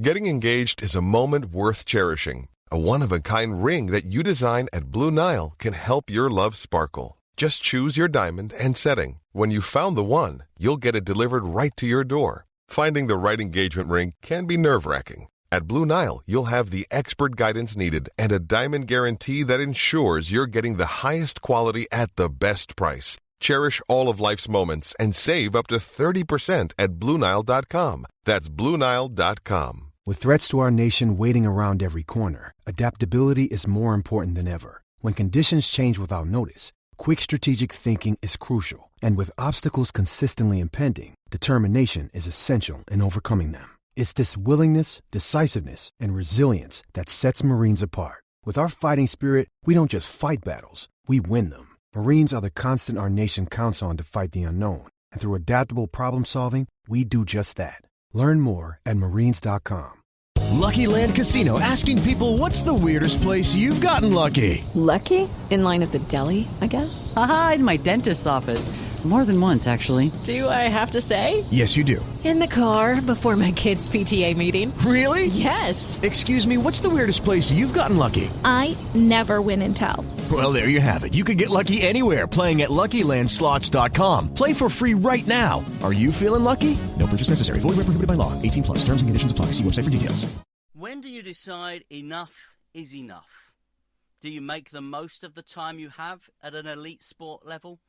Getting engaged is a moment worth cherishing. A one-of-a-kind ring that you design at Blue Nile can help your love sparkle. Just choose your diamond and setting. When you've found the one, you'll get it delivered right to your door. Finding the right engagement ring can be nerve-wracking. At Blue Nile, you'll have the expert guidance needed and a diamond guarantee that ensures you're getting the highest quality at the best price. Cherish all of life's moments and save up to 30% at BlueNile.com. That's BlueNile.com. With threats to our nation waiting around every corner, adaptability is more important than ever. When conditions change without notice, quick strategic thinking is crucial. And with obstacles consistently impending, determination is essential in overcoming them. It's this willingness, decisiveness, and resilience that sets Marines apart. With our fighting spirit, we don't just fight battles, we win them. Marines are the constant our nation counts on to fight the unknown. And through adaptable problem solving, we do just that. Learn more at marines.com. Lucky Land Casino, asking people, what's the weirdest place you've gotten lucky? Lucky? In line at the deli, I guess? Aha, in my dentist's office. More than once, actually. Do I have to say? Yes, you do. In the car before my kids' PTA meeting. Really? Yes. Excuse me, what's the weirdest place you've gotten lucky? I never win and tell. Well, there you have it. You can get lucky anywhere, playing at LuckyLandSlots.com. Play for free right now. Are you feeling lucky? No purchase necessary. Void where prohibited by law. 18 plus. Terms and conditions apply. See website for details. When do you decide enough is enough? Do you make the most of the time you have at an elite sport level?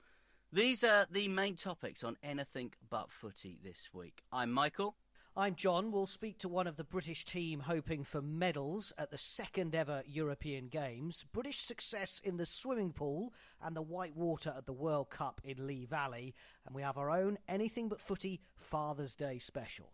These are the main topics on Anything But Footy this week. I'm Michael. I'm John. We'll speak to one of the British team hoping for medals at the second ever European Games, British success in the swimming pool and the white water at the World Cup in Lee Valley, and we have our own Anything But Footy Father's Day special.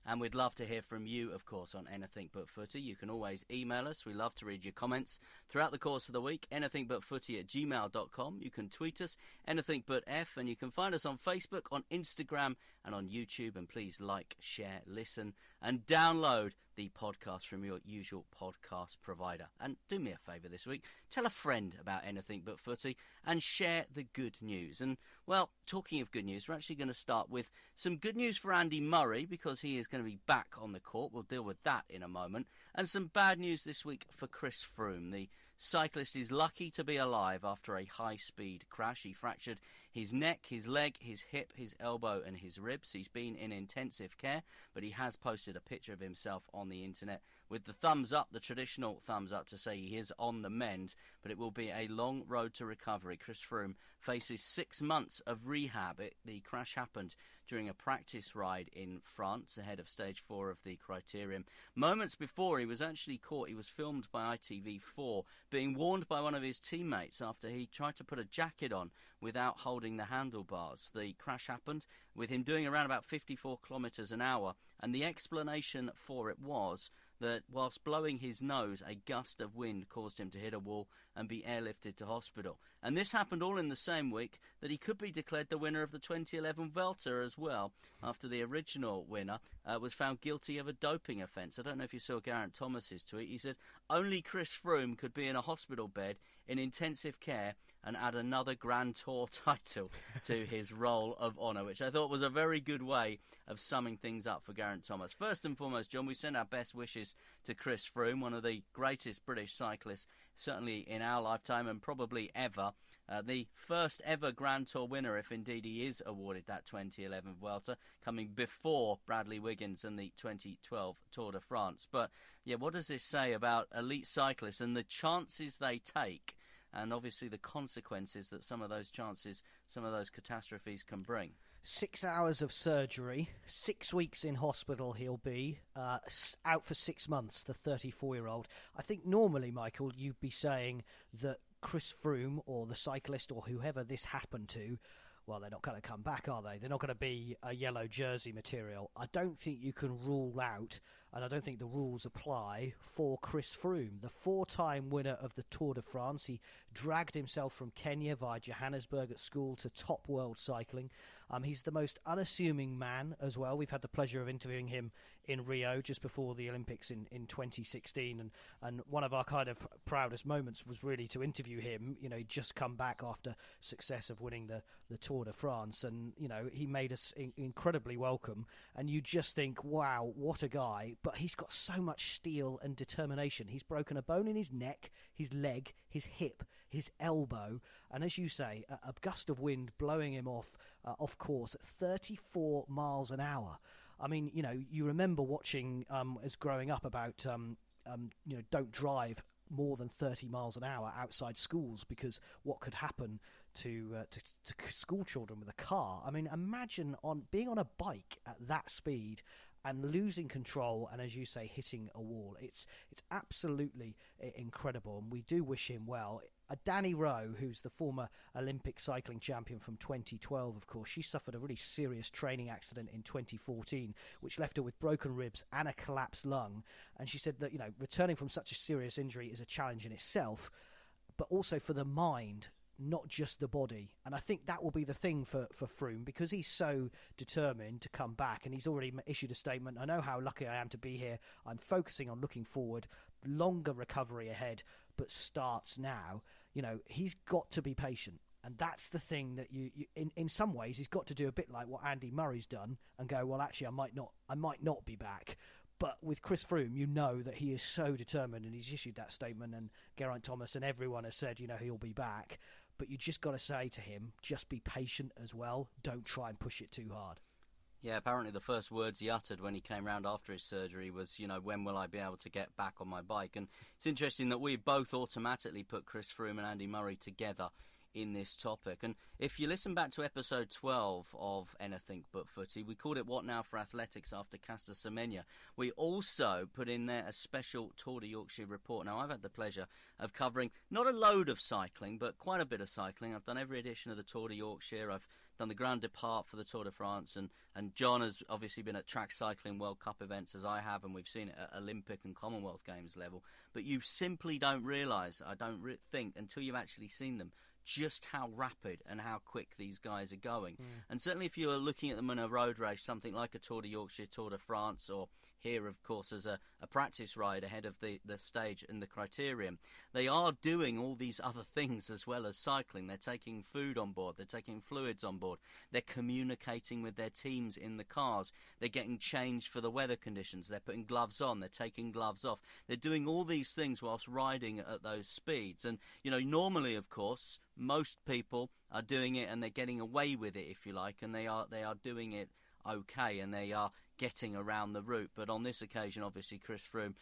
And we'd love to hear from you, of course, on Anything But Footy. You can always email us. We love to read your comments throughout the course of the week. anythingbutfooty@gmail.com. You can tweet us, anythingbutf, and you can find us on Facebook, on Instagram, and on YouTube. And please like, share, listen, and download the podcast from your usual podcast provider. And do me a favour this week. Tell a friend about Anything But Footy and share the good news. And, well, talking of good news, we're actually going to start with some good news for Andy Murray because he is going to be back on the court. We'll deal with that in a moment. And some bad news this week for Chris Froome. The cyclist is lucky to be alive after a high-speed crash. He fractured his neck, his leg, his hip, his elbow and his ribs. He's been in intensive care, but he has posted a picture of himself on the internet with the thumbs up, the traditional thumbs up, to say he is on the mend, but it will be a long road to recovery. Chris Froome faces 6 months of rehab. The crash happened during a practice ride in France ahead of stage 4 of the criterium. Moments before he was actually caught, he was filmed by ITV4 being warned by one of his teammates after he tried to put a jacket on without holding the handlebars. The crash happened with him doing around about 54 kilometres an hour, and the explanation for it was that whilst blowing his nose, a gust of wind caused him to hit a wall and be airlifted to hospital. And this happened all in the same week that he could be declared the winner of the 2011 Vuelta as well, after the original winner was found guilty of a doping offence. I don't know if you saw Geraint Thomas's tweet. He said only Chris Froome could be in a hospital bed in intensive care and add another Grand Tour title to his roll of honour, which I thought was a very good way of summing things up for Geraint Thomas. First and foremost, John, we send our best wishes to Chris Froome, one of the greatest British cyclists, certainly in our lifetime and probably ever. The first ever Grand Tour winner, if indeed he is awarded that 2011 Vuelta, coming before Bradley Wiggins and the 2012 Tour de France. But, yeah, what does this say about elite cyclists and the chances they take, and obviously the consequences that some of those chances, some of those catastrophes can bring? 6 hours of surgery, 6 weeks in hospital he'll be, out for 6 months, the 34-year-old. I think normally, Michael, you'd be saying that Chris Froome or the cyclist or whoever this happened to, well, they're not going to come back, are they? They're not going to be a yellow jersey material. I don't think you can rule out, and I don't think the rules apply for Chris Froome, the 4-time winner of the Tour de France. He dragged himself from Kenya via Johannesburg at school to top world cycling. He's the most unassuming man as well. We've had the pleasure of interviewing him in Rio just before the Olympics in 2016, and one of our kind of proudest moments was really to interview him. You know, he'd just come back after success of winning the Tour de France, and you know, he made us incredibly welcome, and you just think, wow, what a guy. But he's got so much steel and determination. He's broken a bone in his neck, his leg, his hip, his elbow, and as you say, a gust of wind blowing him off course at 34 miles an hour. I mean, you know, you remember watching as growing up about you know, don't drive more than 30 miles an hour outside schools, because what could happen to school children with a car. I mean, imagine being on a bike at that speed and losing control, and as you say, hitting a wall. It's absolutely incredible, and we do wish him well. Danny Rowe, who's the former Olympic cycling champion from 2012, of course, she suffered a really serious training accident in 2014, which left her with broken ribs and a collapsed lung. And she said that, you know, returning from such a serious injury is a challenge in itself, but also for the mind, not just the body. And I think that will be the thing for Froome, because he's so determined to come back, and he's already issued a statement. I know how lucky I am to be here. I'm focusing on looking forward, longer recovery ahead, but starts now. You know, he's got to be patient. And that's the thing that you in some ways, he's got to do a bit like what Andy Murray's done and go, well, actually, I might not be back. But with Chris Froome, you know that he is so determined, and he's issued that statement, and Geraint Thomas and everyone has said, you know, he'll be back. But you just got to say to him, just be patient as well. Don't try and push it too hard. Yeah, apparently the first words he uttered when he came round after his surgery was, you know, when will I be able to get back on my bike? And it's interesting that we both automatically put Chris Froome and Andy Murray together in this topic. And if you listen back to episode 12 of Anything But Footy, we called it What Now for Athletics after Castor Semenya. We also put in there a special Tour de Yorkshire report. Now, I've had the pleasure of covering not a load of cycling, but quite a bit of cycling. I've done every edition of the Tour de Yorkshire. I've done the Grand Depart for the Tour de France, and John has obviously been at track cycling World Cup events as I have, and we've seen it at Olympic and Commonwealth Games level. But you simply don't realise, I don't think, until you've actually seen them, just how rapid and how quick these guys are going. And certainly if you're looking at them in a road race, something like a Tour de Yorkshire, Tour de France, or here, of course, as a practice ride ahead of the stage and the criterium, they are doing all these other things as well as cycling. They're taking food on board, they're taking fluids on board, they're communicating with their teams in the cars, they're getting changed for the weather conditions, they're putting gloves on, they're taking gloves off, they're doing all these things whilst riding at those speeds. And, you know, normally, of course, most people are doing it and they're getting away with it, if you like, and they are doing it okay, and they are getting around the route. But on this occasion, obviously, Chris Froome,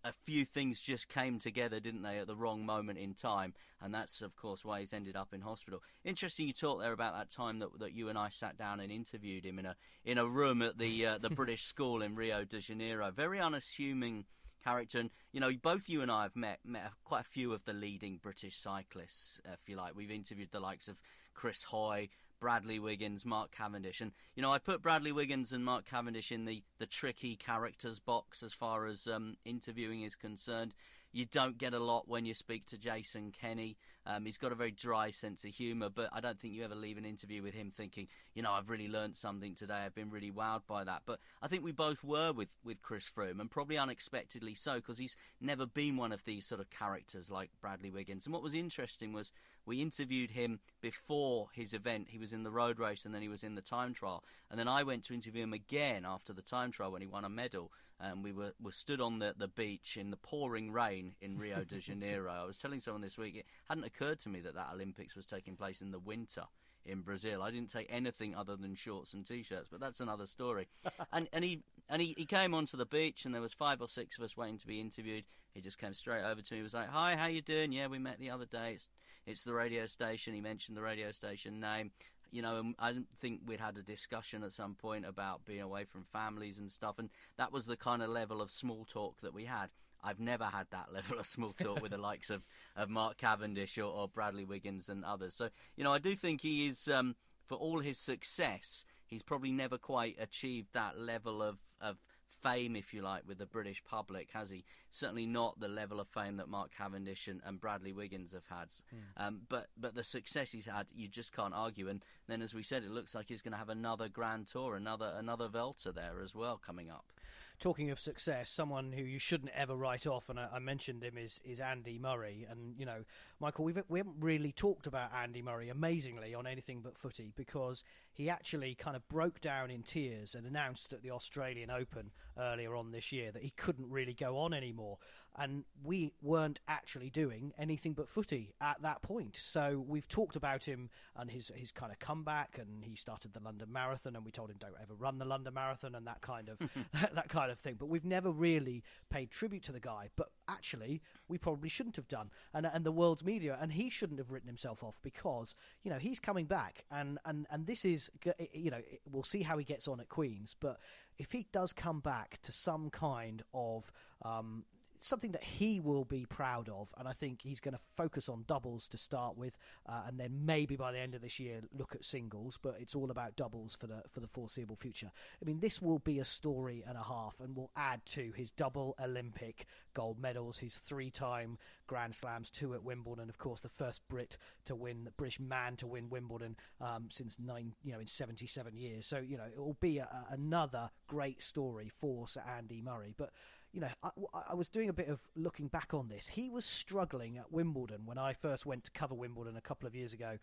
a few things just came together, didn't they, at the wrong moment in time, and that's, of course, why he's ended up in hospital. Interesting you talked there about that time that you and I sat down and interviewed him in a room at the British School in Rio de Janeiro. Very unassuming character, and you know, both you and I have met quite a few of the leading British cyclists, if you like. We've interviewed the likes of Chris Hoy, Bradley Wiggins, Mark Cavendish, and you know, I put Bradley Wiggins and Mark Cavendish in the tricky characters box as far as interviewing is concerned. You don't get a lot when you speak to Jason Kenny. He's got a very dry sense of humour, but I don't think you ever leave an interview with him thinking, you know, I've really learnt something today, I've been really wowed by that. But I think we both were with Chris Froome, and probably unexpectedly so, because he's never been one of these sort of characters like Bradley Wiggins. And what was interesting was we interviewed him before his event. He was in the road race and then he was in the time trial. And then I went to interview him again after the time trial when he won a medal. And we were stood on the beach in the pouring rain in Rio de Janeiro. I was telling someone this week, it hadn't occurred to me that Olympics was taking place in the winter in Brazil. I didn't take anything other than shorts and T-shirts, but that's another story. and he came onto the beach, and there was 5 or 6 of us waiting to be interviewed. He just came straight over to me. He was like, "Hi, how you doing? Yeah, we met the other day. It's the radio station." He mentioned the radio station name. You know, and I didn't think we'd had a discussion at some point about being away from families and stuff, and that was the kind of level of small talk that we had. I've never had that level of small talk with the likes of Mark Cavendish or Bradley Wiggins and others. So, you know, I do think he is, for all his success, he's probably never quite achieved that level of fame, if you like, with the British public, has he? Certainly not the level of fame that Mark Cavendish and Bradley Wiggins have had. But the success he's had, you just can't argue. And then, as we said, it looks like he's going to have another Grand Tour, another Vuelta there as well coming up. talking of success, someone who you shouldn't ever write off, and I mentioned him, is Andy Murray. And, you know, Michael, we haven't really talked about Andy Murray, amazingly, on Anything But Footy, because he actually kind of broke down in tears and announced at the Australian Open earlier on this year that he couldn't really go on anymore. And we weren't actually doing Anything But Footy at that point. So we've talked about him and his kind of comeback, and he started the London Marathon, and we told him don't ever run the London Marathon and that kind of that kind of thing. But we've never really paid tribute to the guy. But actually, we probably shouldn't have done, and the world's media, and he shouldn't have written himself off, because, you know, he's coming back, and this is, you know, we'll see how he gets on at Queen's, but if he does come back to some kind of something that he will be proud of, and I think he's going to focus on doubles to start with, and then maybe by the end of this year look at singles, but it's all about doubles for the foreseeable future. I mean, this will be a story and a half, and will add to his double Olympic gold medals, his 3-time Grand Slams, 2 at Wimbledon, of course the first Brit to win, the British man to win Wimbledon since in 77 years. So, you know, it will be another great story for Sir Andy Murray. But, you know, I was doing a bit of looking back on this. He was struggling at Wimbledon when I first went to cover Wimbledon a couple of years ago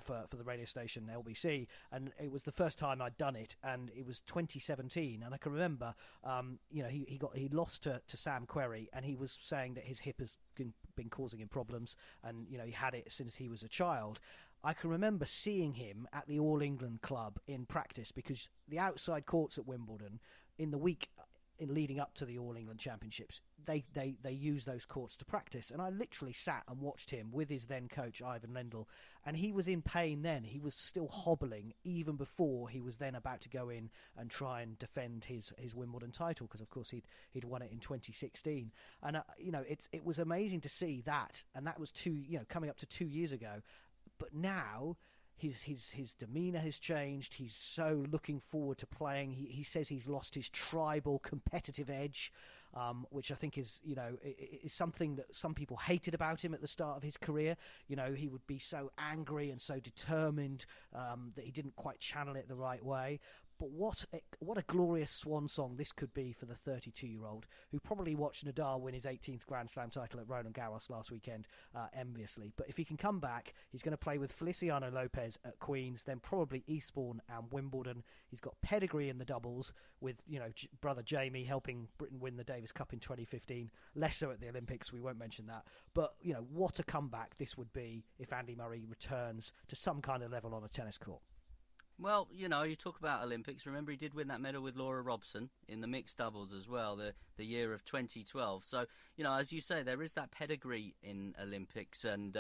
for the radio station LBC, and it was the first time I'd done it, and it was 2017. And I can remember, you know, he lost to Sam Querrey, and he was saying that his hip has been causing him problems, and, you know, he had it since he was a child. I can remember seeing him at the All England Club in practice, because the outside courts at Wimbledon in the week in leading up to the All England Championships, they use those courts to practice, and I literally sat and watched him with his then coach Ivan Lendl, and he was in pain then. He was still hobbling even before he was then about to go in and try and defend his Wimbledon title, because of course he'd won it in 2016. And you know, it was amazing to see that, and that was coming up to 2 years ago. But now his demeanour has changed. He's so looking forward to playing. He says he's lost his tribal competitive edge, which I think is, you know, is something that some people hated about him at the start of his career. You know, he would be so angry and so determined that he didn't quite channel it the right way. But what a glorious swan song this could be for the 32-year-old, who probably watched Nadal win his 18th Grand Slam title at Roland Garros last weekend enviously. But if he can come back, he's going to play with Feliciano Lopez at Queen's, then probably Eastbourne and Wimbledon. He's got pedigree in the doubles with, you know, brother Jamie helping Britain win the Davis Cup in 2015. Less so at the Olympics, we won't mention that. But, you know, what a comeback this would be if Andy Murray returns to some kind of level on a tennis court. Well, you know, you talk about Olympics. Remember, he did win that medal with Laura Robson in the mixed doubles as well, the year of 2012. So, you know, as you say, there is that pedigree in Olympics and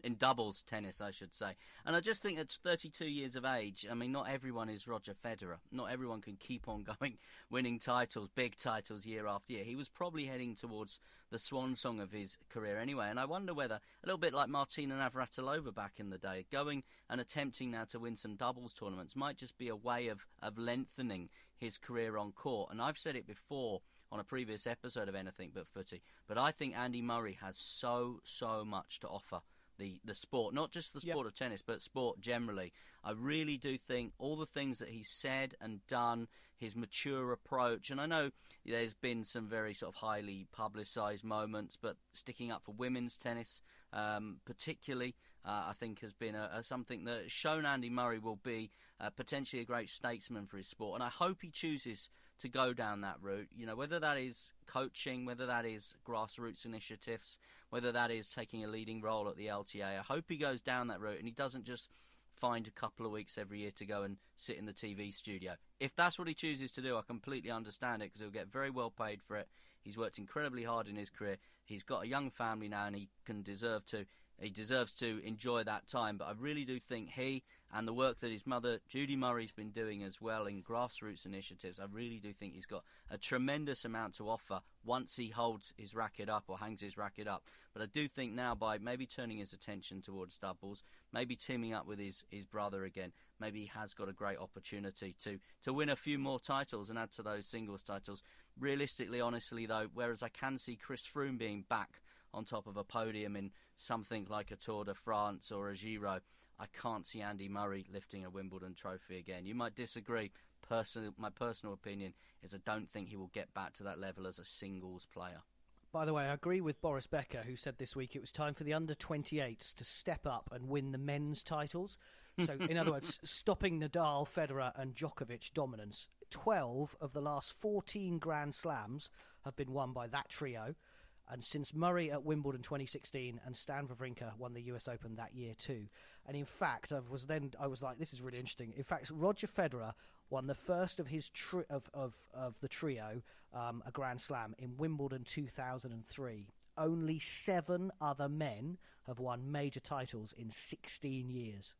in doubles tennis, I should say. And I just think at 32 years of age, I mean, not everyone is Roger Federer. Not everyone can keep on going, winning titles, big titles year after year. He was probably heading towards the swan song of his career anyway. And I wonder whether, a little bit like Martina Navratilova back in the day, going and attempting now to win some doubles tournaments might just be a way of lengthening his career on court. And I've said it before on a previous episode of Anything But Footy, but I think Andy Murray has so much to offer the sport, not just the sport of tennis, but sport generally. I really do think all the things that he's said and done, his mature approach, and I know there's been some very sort of highly publicised moments, but sticking up for women's tennis particularly, I think has been something that has shown Andy Murray will be potentially a great statesman for his sport. And I hope he chooses to go down that route, you know, whether that is coaching, whether that is grassroots initiatives, whether that is taking a leading role at the LTA. I hope he goes down that route and he doesn't just find a couple of weeks every year to go and sit in the TV studio. If that's what he chooses to do, I completely understand it, because he'll get very well paid for it. He's worked incredibly hard in his career. He's got a young family now, and he deserves to enjoy that time. But I really do think he and the work that his mother, Judy Murray's been doing as well in grassroots initiatives, I really do think he's got a tremendous amount to offer once he holds his racket up or hangs his racket up. But I do think now, by maybe turning his attention towards doubles, maybe teaming up with his brother again, maybe he has got a great opportunity to win a few more titles and add to those singles titles. Realistically, honestly, though, whereas I can see Chris Froome being back on top of a podium in something like a Tour de France or a Giro, I can't see Andy Murray lifting a Wimbledon trophy again. You might disagree. My personal opinion is I don't think he will get back to that level as a singles player. By the way, I agree with Boris Becker, who said this week it was time for the under-28s to step up and win the men's titles. So, in other words, stopping Nadal, Federer and Djokovic dominance. 12 of the last 14 Grand Slams have been won by that trio. And since Murray at Wimbledon 2016 and Stan Wawrinka won the US Open that year too. And in fact, I was like, this is really interesting. In fact, Roger Federer won the first of his of the trio, a Grand Slam, in Wimbledon 2003. Only 7 other men have won major titles in 16 years.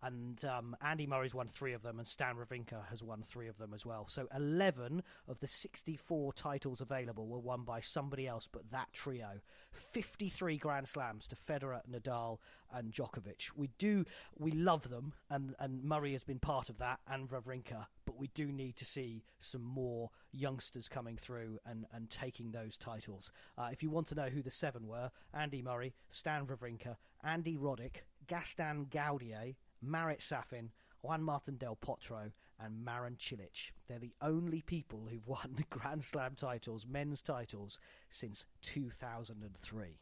And Andy Murray's won 3 of them, and Stan Wawrinka has won 3 of them as well. So 11 of the 64 titles available were won by somebody else but that trio. 53 Grand Slams to Federer, Nadal and Djokovic. We love them, and Murray has been part of that, and Wawrinka, but we do need to see some more youngsters coming through and taking those titles. If you want to know who the 7 were, Andy Murray, Stan Wawrinka, Andy Roddick, Gaston Gaudier, Marit Safin, Juan Martin Del Potro and Marin Cilic. They're the only people who've won Grand Slam titles, men's titles, since 2003.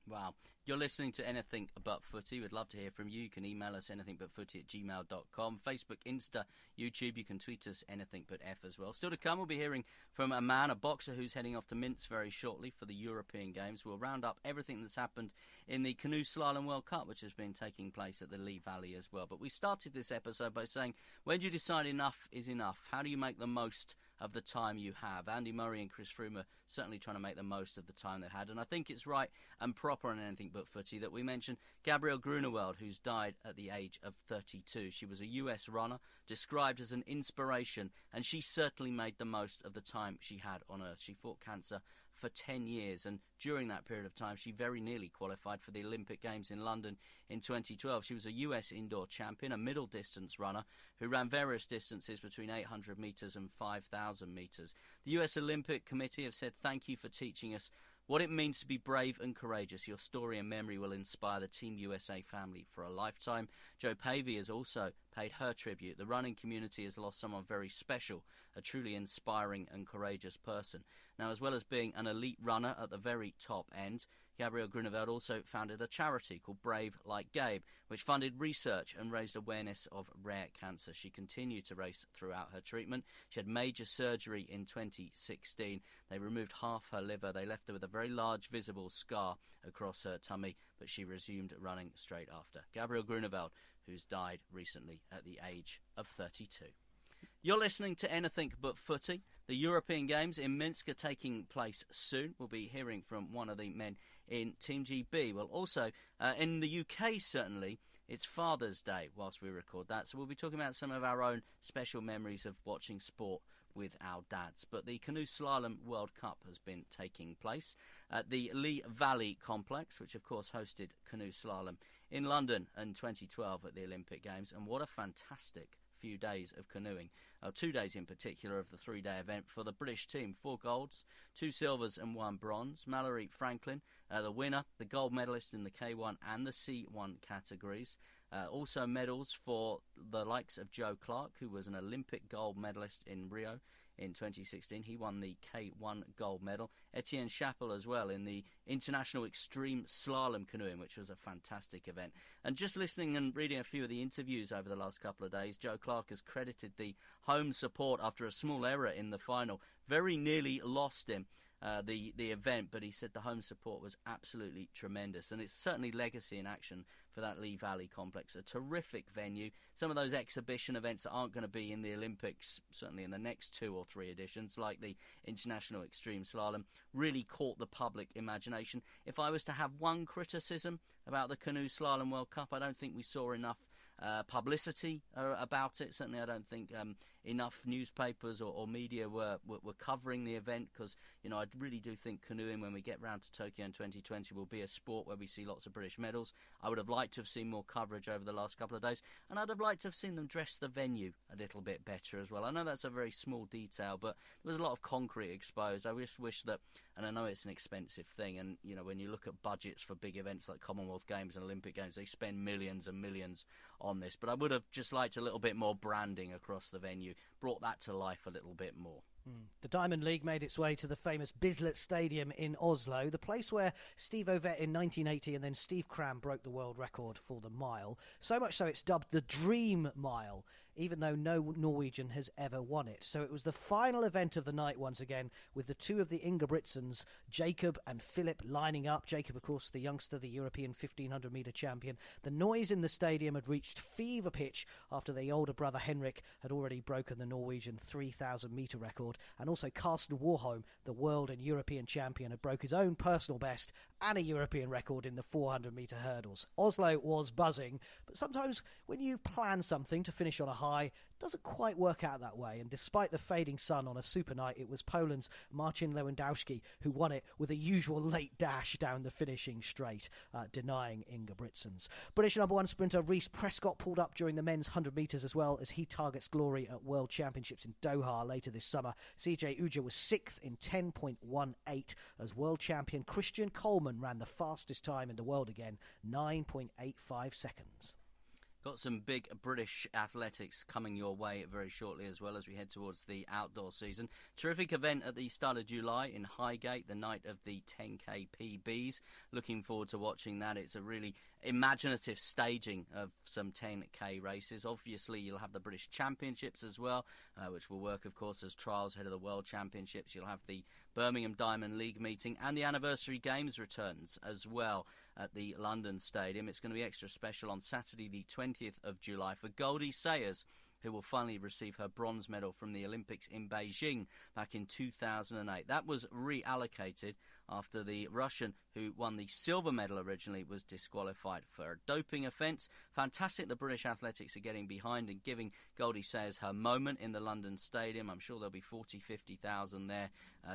Wow. You're listening to Anything But Footy. We'd love to hear from you. You can email us anythingbutfooty@gmail.com. Facebook, Insta, YouTube. You can tweet us Anything But F as well. Still to come, we'll be hearing from a man, a boxer, who's heading off to Minsk very shortly for the European Games. We'll round up everything that's happened in the Canoe Slalom World Cup, which has been taking place at the Lee Valley as well. But we started this episode by saying, when do you decide enough is enough? How do you make the most of the time you have? Andy Murray and Chris Froome are certainly trying to make the most of the time they had, and I think it's right and proper on Anything But Footy that we mention Gabrielle Grunewald, who's died at the age of 32. She was a US runner, described as an inspiration, and she certainly made the most of the time she had on Earth. She fought cancer for 10 years, and during that period of time she very nearly qualified for the Olympic Games in London in 2012. She was a US indoor champion, a middle distance runner who ran various distances between 800 metres and 5,000 metres. The US Olympic Committee have said, thank you for teaching us what it means to be brave and courageous. Your story and memory will inspire the Team USA family for a lifetime. Jo Pavey has also paid her tribute. The running community has lost someone very special, a truly inspiring and courageous person. Now, as well as being an elite runner at the very top end, Gabrielle Grunewald also founded a charity called Brave Like Gabe, which funded research and raised awareness of rare cancer. She continued to race throughout her treatment. She had major surgery in 2016. They removed half her liver. They left her with a very large visible scar across her tummy, but she resumed running straight after. Gabrielle Grunewald, who's died recently at the age of 32. You're listening to Anything But Footy. The European Games in Minsk are taking place soon. We'll be hearing from one of the men in Team GB. Well, also, in the UK, certainly, it's Father's Day whilst we record that. So we'll be talking about some of our own special memories of watching sport with our dads. But the Canoe Slalom World Cup has been taking place at the Lee Valley Complex, which, of course, hosted canoe slalom in London in 2012 at the Olympic Games. And what a fantastic few days of canoeing. 2 days in particular of the 3-day event for the British team. 4 golds, 2 silvers and 1 bronze. Mallory Franklin, the winner, the gold medalist in the K1 and the C1 categories. Also medals for the likes of Joe Clarke, who was an Olympic gold medalist in Rio in 2016. He won the K1 gold medal. Etienne Chappell as well in the International Extreme Slalom Canoeing, which was a fantastic event. And just listening and reading a few of the interviews over the last couple of days, Joe Clarke has credited the home support after a small error in the final. Very nearly lost him the event, but he said the home support was absolutely tremendous, and it's certainly legacy in action for that Lee Valley Complex. A terrific venue. Some of those exhibition events that aren't going to be in the Olympics, certainly in the next 2 or 3 editions, like the International Extreme Slalom, really caught the public imagination. If I was to have one criticism about the Canoe Slalom World Cup, I don't think we saw enough publicity about it. Certainly I don't think enough newspapers or media were covering the event, because I really do think canoeing, when we get round to Tokyo in 2020, will be a sport where we see lots of British medals. I would have liked to have seen more coverage over the last couple of days, and I'd have liked to have seen them dress the venue a little bit better as well. I know that's a very small detail, but there was a lot of concrete exposed. I just wish that, and I know it's an expensive thing, and when you look at budgets for big events like Commonwealth Games and Olympic Games, they spend millions and millions on this, but I would have just liked a little bit more branding across the venue brought that to life a little bit more. The Diamond League made its way to the famous Bislett Stadium in Oslo, the place where Steve Ovett in 1980 and then Steve Cram broke the world record for the mile. So much so it's dubbed the Dream Mile, even though no Norwegian has ever won it. So it was the final event of the night once again, with the two of the Ingebrigtsens, Jacob and Philip, lining up. Jacob, of course, the youngster, the European 1500-metre champion. The noise in the stadium had reached fever pitch after the older brother Henrik had already broken the Norwegian 3,000-metre record. And also Carsten Warholm, the world and European champion, had broke his own personal best and a European record in the 400-metre hurdles. Oslo was buzzing, but sometimes when you plan something to finish on a high, it doesn't quite work out that way. And despite the fading sun on a super night, it was Poland's Marcin Lewandowski who won it with a usual late dash down the finishing straight, denying Ingebrigtsens. British number one sprinter Reece Prescott pulled up during the men's 100 metres as well, as he targets glory at World Championships in Doha later this summer. CJ Uja was 6th in 10.18 as world champion Christian Coleman ran the fastest time in the world again, 9.85 seconds. Got some big British athletics coming your way very shortly as well as we head towards the outdoor season. Terrific event at the start of July in Highgate, the night of the 10K PBs. Looking forward to watching that. It's a really imaginative staging of some 10K races. Obviously, you'll have the British Championships as well, which will work, of course, as trials ahead of the World Championships. You'll have the Birmingham Diamond League meeting, and the Anniversary Games returns as well at the London Stadium. It's going to be extra special on Saturday the 20th of July for Goldie Sayers, who will finally receive her bronze medal from the Olympics in Beijing back in 2008. That was reallocated after the Russian who won the silver medal originally was disqualified for a doping offence. Fantastic the British athletics are getting behind and giving Goldie Sayers her moment in the London Stadium. I'm sure there'll be 50,000 there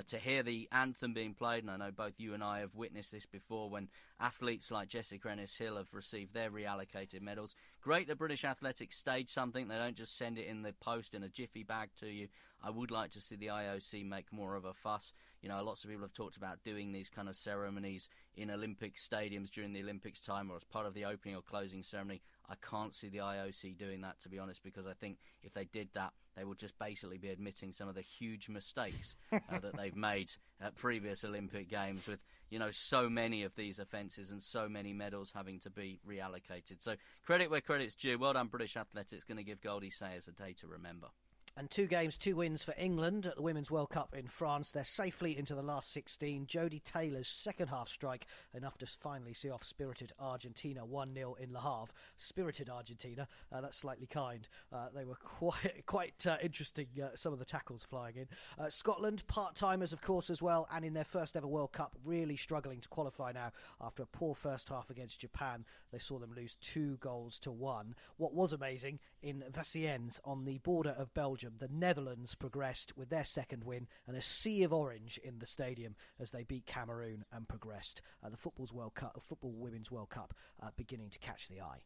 to hear the anthem being played, and I know both you and I have witnessed this before when athletes like Jessica Ennis-Hill have received their reallocated medals. Great that British athletics stage something. They don't just send it in the post in a jiffy bag to you. I would like to see the IOC make more of a fuss. You know, lots of people have talked about doing these kind of ceremonies in Olympic stadiums during the Olympics time or as part of the opening or closing ceremony. I can't see the IOC doing that, to be honest, because I think if they did that, they would just basically be admitting some of the huge mistakes that they've made at previous Olympic Games with, you know, so many of these offences and so many medals having to be reallocated. So credit where credit's due. Well done, British athletics. Going to give Goldie Sayers a day to remember. And 2 games, 2 wins for England at the Women's World Cup in France. They're safely into the last 16. Jodie Taylor's second half strike, enough to finally see off spirited Argentina 1-0 in Le Havre. Spirited Argentina, that's slightly kind. They were quite interesting, some of the tackles flying in. Scotland, part-timers, of course, as well, and in their first ever World Cup, really struggling to qualify now after a poor first half against Japan. They saw them lose 2-1. What was amazing, in Valenciennes, on the border of Belgium, the Netherlands progressed with their second win and a sea of orange in the stadium as they beat Cameroon and progressed. The Football Women's World Cup beginning to catch the eye.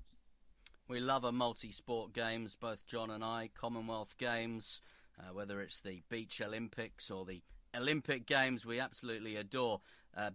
We love a multi-sport games, both John and I. Commonwealth Games, whether it's the Beach Olympics or the Olympic Games, we absolutely adore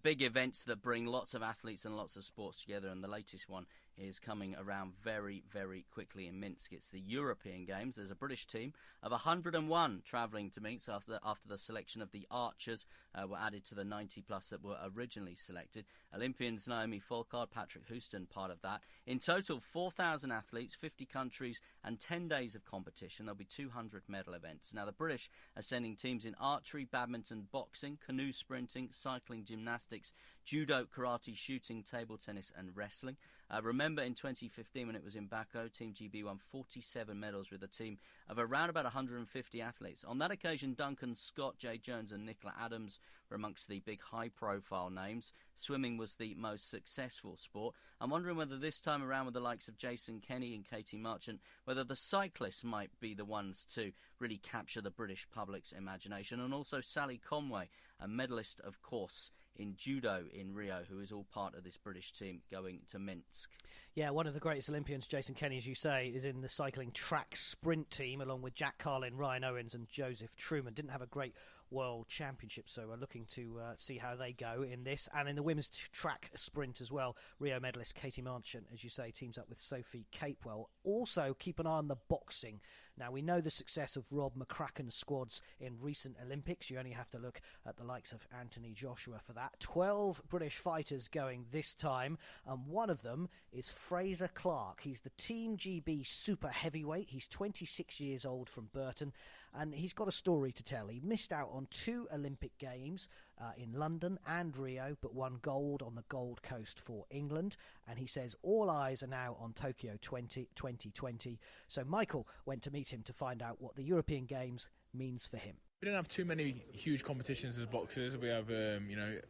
big events that bring lots of athletes and lots of sports together, and the latest one is coming around very, very quickly in Minsk. It's the European Games. There's a British team of 101 travelling to Minsk after the selection of the archers were added to the 90-plus that were originally selected. Olympians Naomi Folkard, Patrick Houston, part of that. In total, 4,000 athletes, 50 countries, and 10 days of competition. There'll be 200 medal events. Now, the British are sending teams in archery, badminton, boxing, canoe sprinting, cycling, gymnastics, judo, karate, shooting, table tennis, and wrestling. Remember in 2015 when it was in Baku, Team GB won 47 medals with a team of around about 150 athletes. On that occasion, Duncan Scott, Jay Jones and Nicola Adams were amongst the big high-profile names. Swimming was the most successful sport. I'm wondering whether this time around with the likes of Jason Kenny and Katie Marchant, whether the cyclists might be the ones to really capture the British public's imagination. And also Sally Conway, a medalist, of course, in judo in Rio, who is all part of this British team going to Minsk. Yeah, one of the greatest Olympians, Jason Kenny, as you say, is in the cycling track sprint team, along with Jack Carlin, Ryan Owens and Joseph Truman. Didn't have a great World Championships, so we're looking to see how they go in this. And in the women's track sprint as well, Rio medalist Katie Marchant, as you say, teams up with Sophie Capewell. Also, keep an eye on the boxing. Now, we know the success of Rob McCracken's squads in recent Olympics. You only have to look at the likes of Anthony Joshua for that. 12 British fighters going this time, and one of them is Frazer Clarke. He's the Team GB super heavyweight. He's 26 years old from Burton, and he's got a story to tell. He missed out on 2 Olympic Games in London and Rio, but won gold on the Gold Coast for England. And he says all eyes are now on Tokyo 2020. So Michael went to meet him to find out what the European Games means for him. We don't have too many huge competitions as boxers. We have,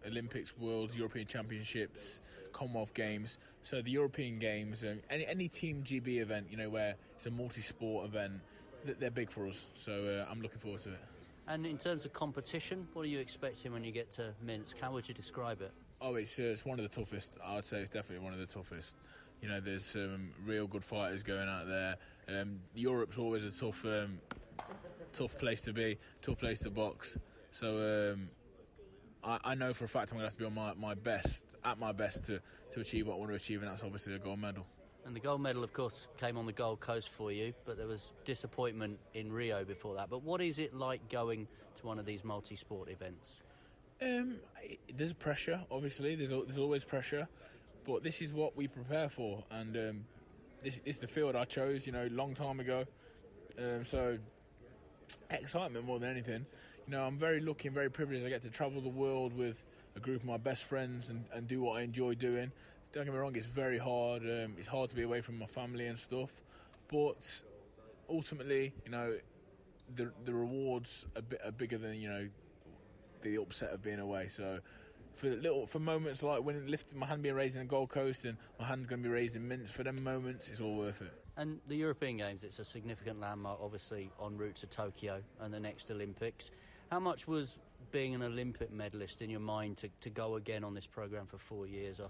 Olympics, Worlds, European Championships, Commonwealth Games. So the European Games, any Team GB event, where it's a multi-sport event, they're big for us. So I'm looking forward to it. And in terms of competition, what are you expecting when you get to Minsk? How would you describe it? Oh, it's one of the toughest. I would say it's definitely one of the toughest. There's some real good fighters going out there. Europe's always a tough place to be, tough place to box. So I know for a fact I'm going to have to be on my best to achieve what I want to achieve, and that's obviously a gold medal. And the gold medal, of course, came on the Gold Coast for you, but there was disappointment in Rio before that. But what is it like going to one of these multi-sport events? There's pressure, obviously. There's always pressure, but this is what we prepare for, and this is the field I chose, long time ago. So excitement more than anything. I'm very lucky and very privileged. I get to travel the world with a group of my best friends and do what I enjoy doing. Don't get me wrong, it's very hard. It's hard to be away from my family and stuff, but ultimately, the rewards are bigger than the upset of being away. So for moments like when my hand being raised in the Gold Coast and my hand's going to be raised in Minsk, for them moments, it's all worth it. And the European Games, it's a significant landmark, obviously, en route to Tokyo and the next Olympics. How much was being an Olympic medalist in your mind to go again on this programme for 4 years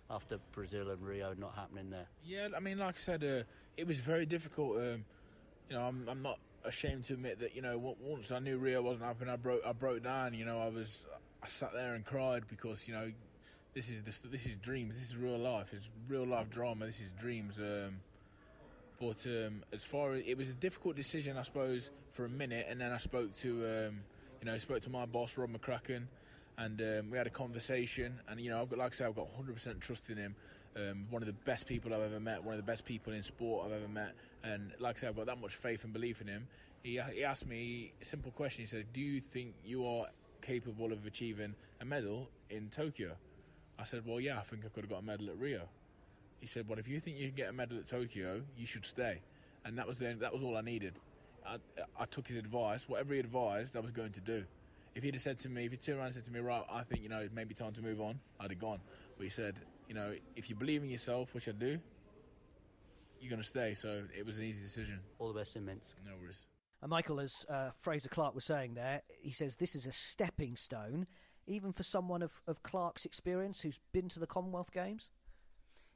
after Brazil and Rio not happening there? Yeah, I mean, like I said, it was very difficult. I'm not ashamed to admit that, once I knew Rio wasn't happening, I broke down. I sat there and cried because, this is dreams. This is real life. It's real life drama. This is dreams. But as far as it was a difficult decision, I suppose, for a minute, and then I spoke to my boss, Rob McCracken, and we had a conversation. And I've got 100% trust in him. One of the best people I've ever met, one of the best people in sport I've ever met, and like I said, I've got that much faith and belief in him. He asked me a simple question. He said, "Do you think you are capable of achieving a medal in Tokyo?" I said, "Well, yeah, I think I could have got a medal at Rio." He said, "Well, if you think you can get a medal at Tokyo, you should stay." And that was all I needed. I took his advice. Whatever he advised, I was going to do. If he turned around and said to me, "Right, I think it may be time to move on," I'd have gone. But he said, if you believe in yourself, which I do, you're going to stay. So it was an easy decision. All the best in Minsk. No worries. And Michael, as Frazer Clarke was saying there, he says this is a stepping stone, even for someone of Clarke's experience who's been to the Commonwealth Games.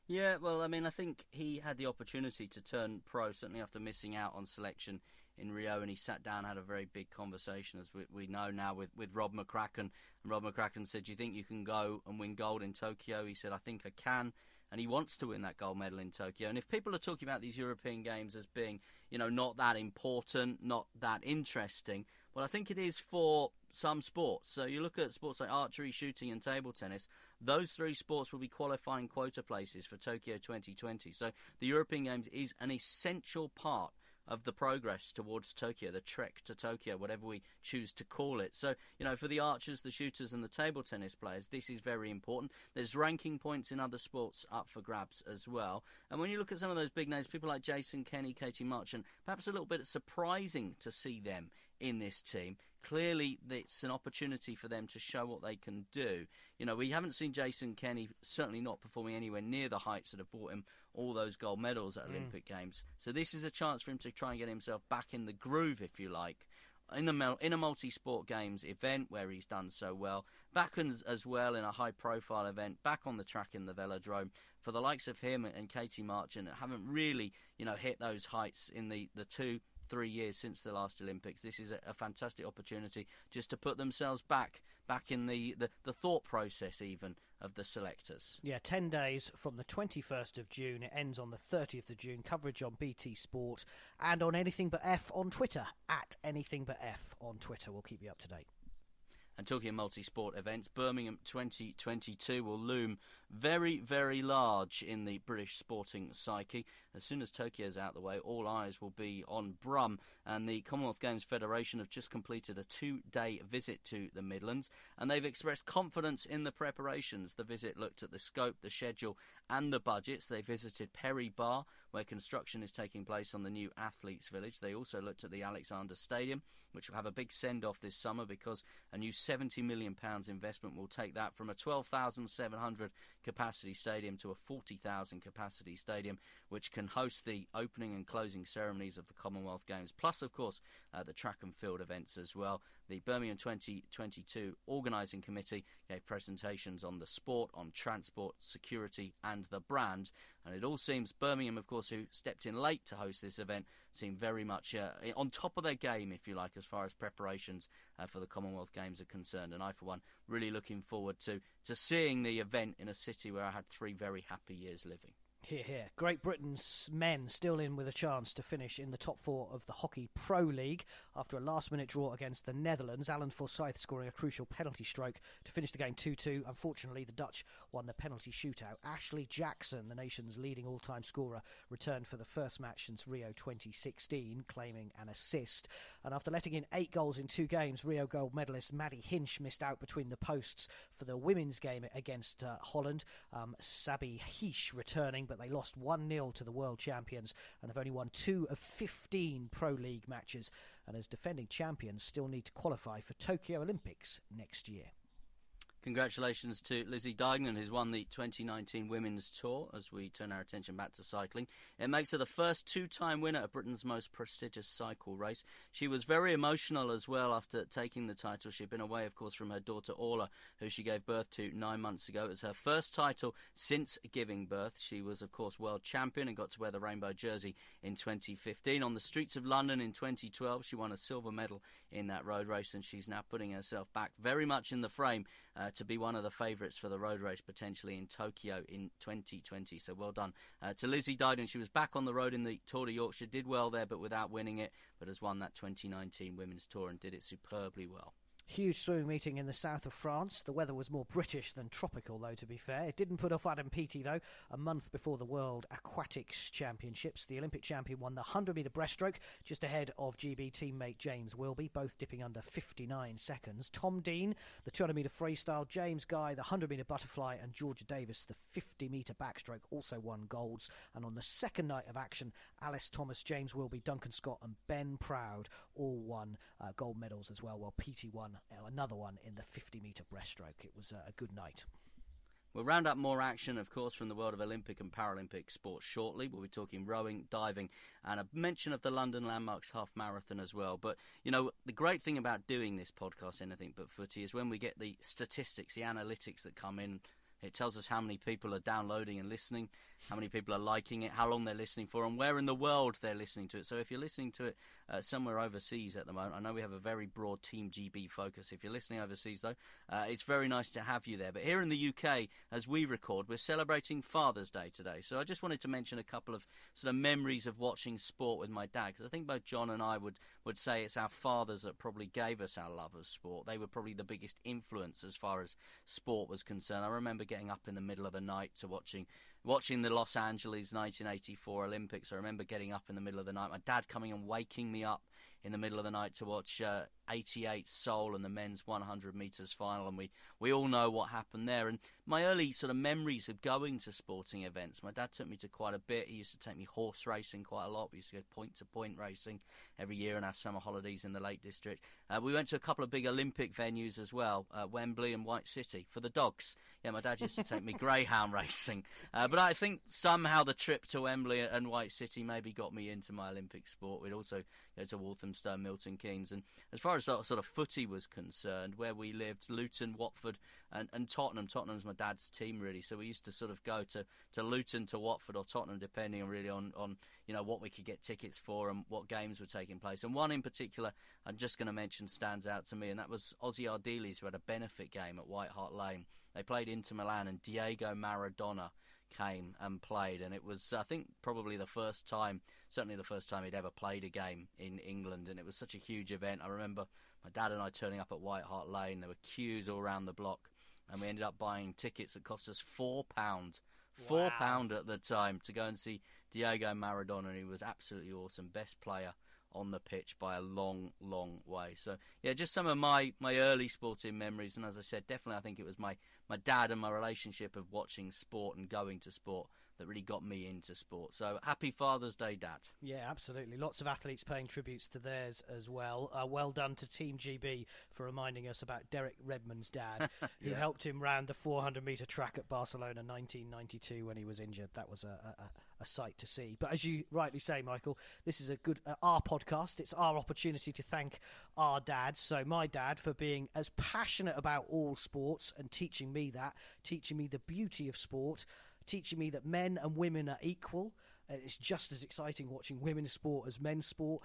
Yeah, well, I mean, I think he had the opportunity to turn pro, certainly after missing out on selection in Rio, and he sat down and had a very big conversation, as we know now, with Rob McCracken. And Rob McCracken said, "Do you think you can go and win gold in Tokyo?" He said, "I think I can." And he wants to win that gold medal in Tokyo. And if people are talking about these European Games as being, not that important, not that interesting, well, I think it is for some sports. So you look at sports like archery, shooting and table tennis, those 3 sports will be qualifying quota places for Tokyo 2020. So the European Games is an essential part of the progress towards Tokyo, the trek to Tokyo, whatever we choose to call it. So, for the archers, the shooters and the table tennis players, this is very important. There's ranking points in other sports up for grabs as well. And when you look at some of those big names, people like Jason Kenny, Katie Marchant, perhaps a little bit surprising to see them in this team. Clearly, it's an opportunity for them to show what they can do. We haven't seen Jason Kenny certainly not performing anywhere near the heights that have brought him all those gold medals at Olympic Games. So this is a chance for him to try and get himself back in the groove, if you like, in a multi-sport games event where he's done so well, back as well in a high-profile event, back on the track in the velodrome. For the likes of him and Katie Marchant that haven't really, hit those heights in the 2 3 years since the last Olympics. This is a fantastic opportunity just to put themselves back in the thought process even of the selectors. Yeah, 10 days from the 21st of June. It ends on the 30th of June. Coverage on BT Sport and on Anything But F on Twitter, at Anything But F on Twitter. We'll keep you up to date. And talking of multi-sport events, Birmingham 2022 will loom very, very large in the British sporting psyche. As soon as Tokyo's out the way, all eyes will be on Brum. And the Commonwealth Games Federation have just completed a 2-day visit to the Midlands, and they've expressed confidence in the preparations. The visit looked at the scope, the schedule and the budgets. They visited Perry Bar, where construction is taking place on the new Athletes Village. They also looked at the Alexander Stadium, which will have a big send-off this summer because a new £70 million investment will take that from a 12,700 capacity stadium to a 40,000 capacity stadium, which can host the opening and closing ceremonies of the Commonwealth Games, plus of course the track and field events as well. The Birmingham 2022 organising committee gave presentations on the sport, on transport, security and the brand, and it all seems Birmingham, of course, who stepped in late to host this event, seem very much on top of their game, if you like, as far as preparations for the Commonwealth Games are concerned. And I, for one, really looking forward to seeing the event in a city where I had 3 very happy years living. Hear, hear. Great Britain's men still in with a chance to finish in the top 4 of the Hockey Pro League after a last-minute draw against the Netherlands. Alan Forsyth scoring a crucial penalty stroke to finish the game 2-2. Unfortunately, the Dutch won the penalty shootout. Ashley Jackson, the nation's leading all-time scorer, returned for the first match since Rio 2016, claiming an assist. And after letting in 8 goals in 2 games, Rio gold medalist Maddie Hinch missed out between the posts for the women's game against Holland. Sabi Heish returning, but they lost 1-0 to the world champions and have only won 2 of 15 Pro League matches, and as defending champions still need to qualify for Tokyo Olympics next year. Congratulations to Lizzie Deignan, who's won the 2019 Women's Tour, as we turn our attention back to cycling. It makes her the first 2-time winner of Britain's most prestigious cycle race. She was very emotional as well after taking the title. She'd been away, of course, from her daughter Orla, who she gave birth to 9 months ago. It was her first title since giving birth. She was, of course, world champion and got to wear the rainbow jersey in 2015. On the streets of London in 2012, she won a silver medal in that road race, and she's now putting herself back very much in the frame to be one of the favourites for the road race potentially in Tokyo in 2020. So well done to Lizzie Deignan. She was back on the road in the Tour de Yorkshire, did well there but without winning it, but has won that 2019 Women's Tour and did it superbly well. Huge swimming meeting in the south of France. The weather was more British than tropical, though, to be fair. It didn't put off Adam Peaty, though. A month before the World Aquatics Championships, the Olympic champion won the 100-metre breaststroke, just ahead of GB teammate James Wilby, both dipping under 59 seconds. Tom Dean, the 200-metre freestyle, James Guy, the 100-metre butterfly, and Georgia Davis, the 50-metre backstroke, also won golds. And on the second night of action, Alice Thomas, James Wilby, Duncan Scott and Ben Proud all won gold medals as well, while Peaty won another one in the 50-metre breaststroke. It was a good night. We'll round up more action, of course, from the world of Olympic and Paralympic sports shortly. We'll be talking rowing, diving, and a mention of the London Landmarks Half Marathon as well. But, you know, the great thing about doing this podcast, Anything But Footy, is when we get the statistics, the analytics that come in. It tells us how many people are downloading and listening, how many people are liking it, how long they're listening for, and where in the world they're listening to it. So if you're listening to it somewhere overseas at the moment, I know we have a very broad Team GB focus. If you're listening overseas, though, it's very nice to have you there. But here in the UK, as we record, we're celebrating Father's Day today. So I just wanted to mention a couple of sort of memories of watching sport with my dad, because I think both John and I would say it's our fathers that probably gave us our love of sport. They were probably the biggest influence as far as sport was concerned. I remember getting up in the middle of the night to watching the Los Angeles 1984 Olympics. I remember getting up in the middle of the night, my dad coming and waking me up in the middle of the night to watch 88 Seoul and the men's 100 metres final, and we all know what happened there. And my early sort of memories of going to sporting events, my dad took me to quite a bit. He used to take me horse racing quite a lot. We used to go point-to-point racing every year in our summer holidays in the Lake District. We went to a couple of big Olympic venues as well, Wembley and White City, for the dogs. Yeah, my dad used to take me greyhound racing. But I think somehow the trip to Wembley and White City maybe got me into my Olympic sport. We'd also go to Walthamstow, Milton Keynes. And as far as sort of footy was concerned, where we lived, Luton, Watford, and Tottenham. Tottenham's my dad's team, really. So we used to sort of go to Luton, to Watford, or Tottenham, depending on what we could get tickets for and what games were taking place. And one in particular, I'm just going to mention, stands out to me, and that was Ozzy Ardiles, who had a benefit game at White Hart Lane. They played Inter Milan, and Diego Maradona came and played, and it was, I think, probably the first time he'd ever played a game in England, and it was such a huge event. I remember my dad and I turning up at White Hart Lane. There were queues all around the block, and we ended up buying tickets that cost us £4. £4 at the time to go and see Diego Maradona, and he was absolutely awesome. Best player on the pitch by a long, long way. So, yeah, just some of my early sporting memories. And as I said, definitely I think it was my dad and my relationship of watching sport and going to sport that really got me into sport. So happy Father's Day, Dad. Yeah, absolutely. Lots of athletes paying tributes to theirs as well. Well done to Team GB for reminding us about Derek Redmond's dad, who helped him round the 400-metre track at Barcelona 1992 when he was injured. That was a sight to see. But as you rightly say, Michael, this is a good our podcast. It's our opportunity to thank our dads. So my dad for being as passionate about all sports and teaching me the beauty of sport, teaching me that men and women are equal. It's just as exciting watching women's sport as men's sport.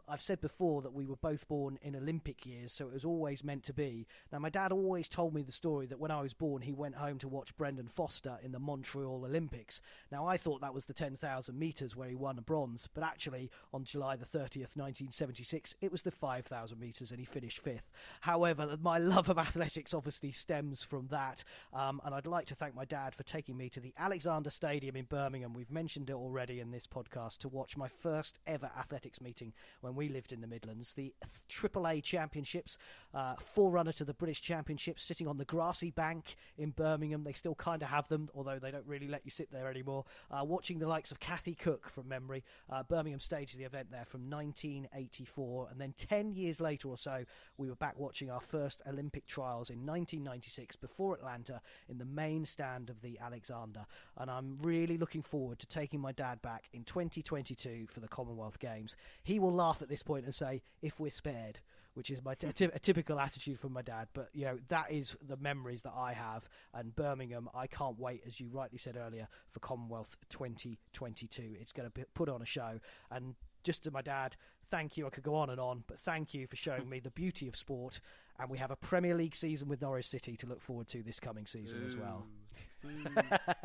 I've said before that we were both born in Olympic years, so it was always meant to be. Now, my dad always told me the story that when I was born, he went home to watch Brendan Foster in the Montreal Olympics. Now, I thought that was the 10,000 metres where he won a bronze, but actually, on July the 30th, 1976, it was the 5,000 metres and he finished fifth. However, my love of athletics obviously stems from that, and I'd like to thank my dad for taking me to the Alexander Stadium in Birmingham. We've mentioned it already in this podcast, to watch my first ever athletics meeting when we lived in the Midlands. The AAA Championships, forerunner to the British Championships, sitting on the grassy bank in Birmingham. They still kind of have them, although they don't really let you sit there anymore. Watching the likes of Kathy Cook from memory. Birmingham staged the event there from 1984, and then 10 years later or so, we were back watching our first Olympic trials in 1996 before Atlanta in the main stand of the Alexander. And I'm really looking forward to taking my dad back in 2022 for the Commonwealth Games. He will laugh at this point and say, if we're spared, which is my a typical attitude from my dad. But, you know, that is the memories that I have. And Birmingham, I can't wait, as you rightly said earlier, for Commonwealth 2022. It's going to put on a show. And just to my dad, thank you. I could go on, but thank you for showing me the beauty of sport. And we have a Premier League season with Norwich City to look forward to this coming season as well.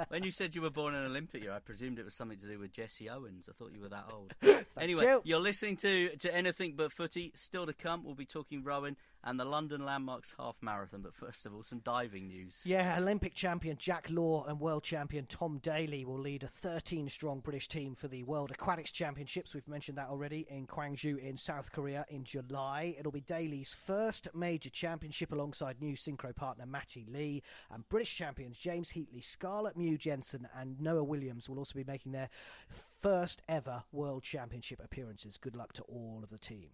When you said you were born in an Olympic year, I presumed it was something to do with Jesse Owens. I thought you were that old. Anyway, you're listening to Anything But Footy. Still to come, we'll be talking rowing and the London Landmarks Half Marathon. But first of all, some diving news. Yeah, Olympic champion Jack Law and world champion Tom Daley will lead a 13-strong British team for the World Aquatics Championships. We've mentioned that already, in Gwangju in South Korea in July. It'll be Daley's first major championship alongside new synchro partner Matty Lee, and British champions James Heatley, Scarlett Mew Jensen and Noah Williams will also be making their first ever World Championship appearances. Good luck to all of the team.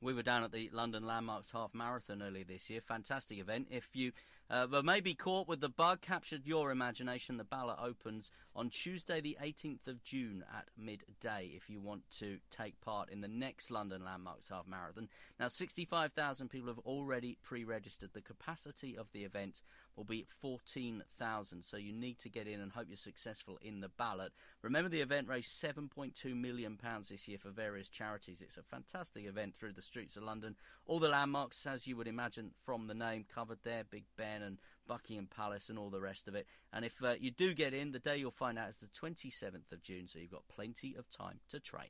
We were down at the London Landmarks Half Marathon earlier this year. Fantastic event. If you were maybe caught with the bug, captured your imagination, the ballot opens on Tuesday the 18th of June at midday if you want to take part in the next London Landmarks Half Marathon. Now, 65,000 people have already pre-registered. The capacity of the event will be 14,000, so you need to get in and hope you're successful in the ballot. Remember, the event raised £7.2 million this year for various charities. It's a fantastic event through the streets of London. All the landmarks, as you would imagine from the name, covered there: Big Ben and Buckingham Palace and all the rest of it. And if you do get in, the day you'll find out is the 27th of June, so you've got plenty of time to train.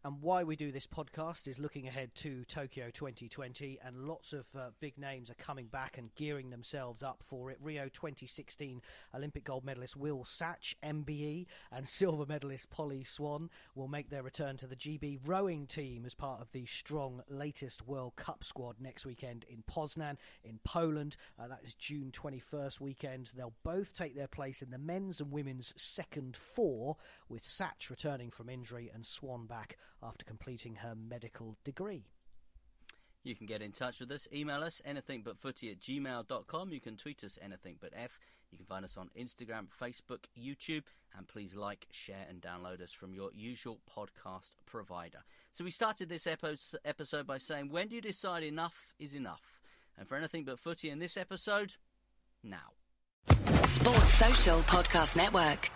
And why we do this podcast is looking ahead to Tokyo 2020, and lots of big names are coming back and gearing themselves up for it. Rio 2016 Olympic gold medalist Will Satch, MBE, and silver medalist Polly Swan will make their return to the GB rowing team as part of the strong latest World Cup squad next weekend in Poznan in Poland. That is June 21st weekend. They'll both take their place in the men's and women's second four, with Satch returning from injury and Swan back after completing her medical degree. You can get in touch with us. Email us, anythingbutfooty@gmail.com. You can tweet us, anythingbutf. You can find us on Instagram, Facebook, YouTube. And please like, share and download us from your usual podcast provider. So we started this episode by saying, when do you decide enough is enough? And for Anything But Footy in this episode, now. Sports Social Podcast Network.